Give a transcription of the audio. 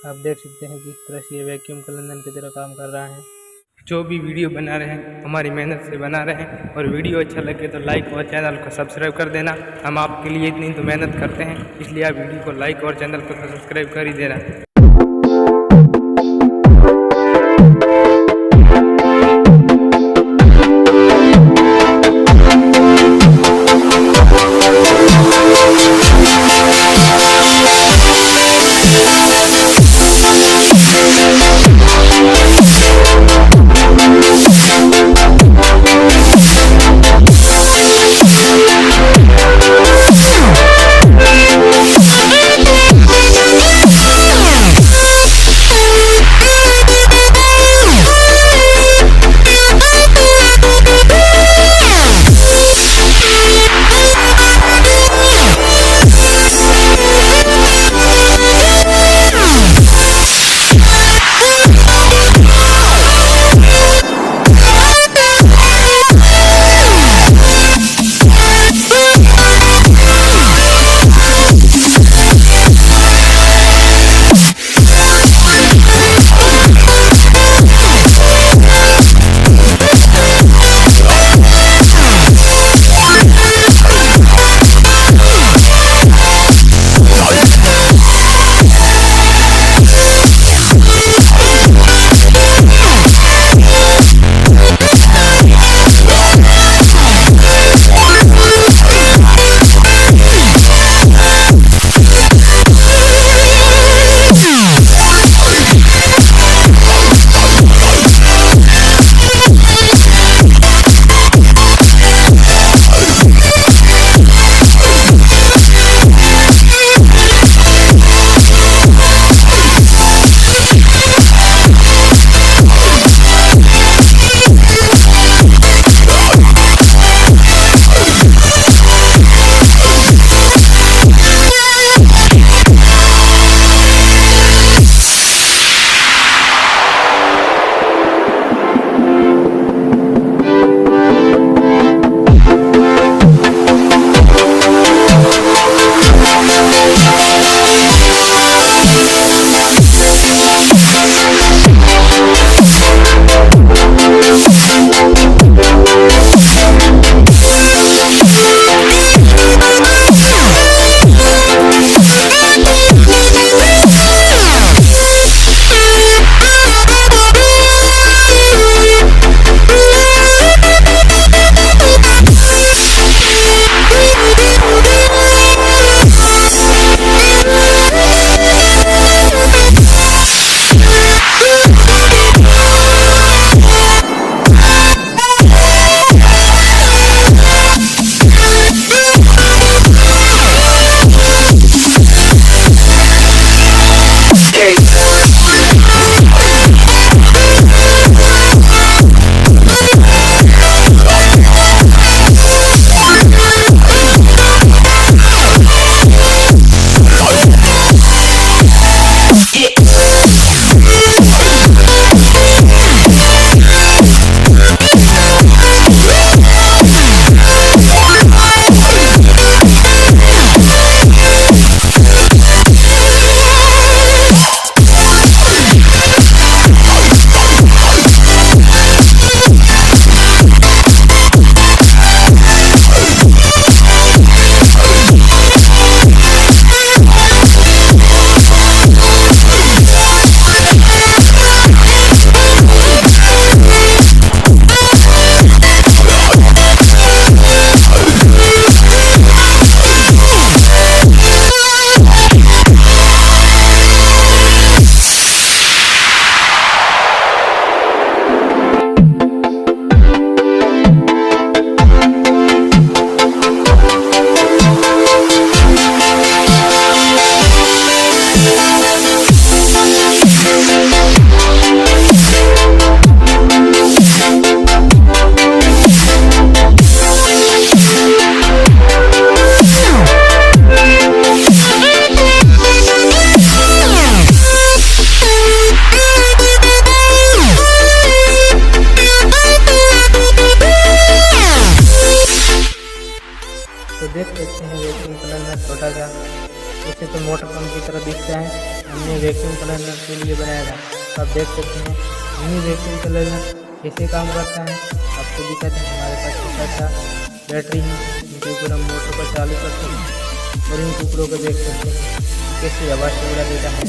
आप देख सकते हैं किस तरह से ये वैक्यूम क्लीनर की तरह काम कर रहा है। जो भी वीडियो बना रहे हैं हमारी मेहनत से बना रहे हैं, और वीडियो अच्छा लगे तो लाइक और चैनल को सब्सक्राइब कर देना। हम आपके लिए इतनी तो मेहनत करते हैं, इसलिए आप वीडियो को लाइक और चैनल को सब्सक्राइब कर ही देना। इसे तो मोटर पंप की तरह दिखता है। हमने वैक्यूम क्लीनर के लिए बनाया था। तो आप देख सकते हैं हमने वैक्यूम क्लीनर कैसे काम करता है आपको दिखाते हैं। हमारे पास छोटा सा बैटरी है, इनके ऊपर हम मोटर को चालू करते हैं और इन टुकड़ों को देख सकते हैं कैसे हवा से उड़ा देता है।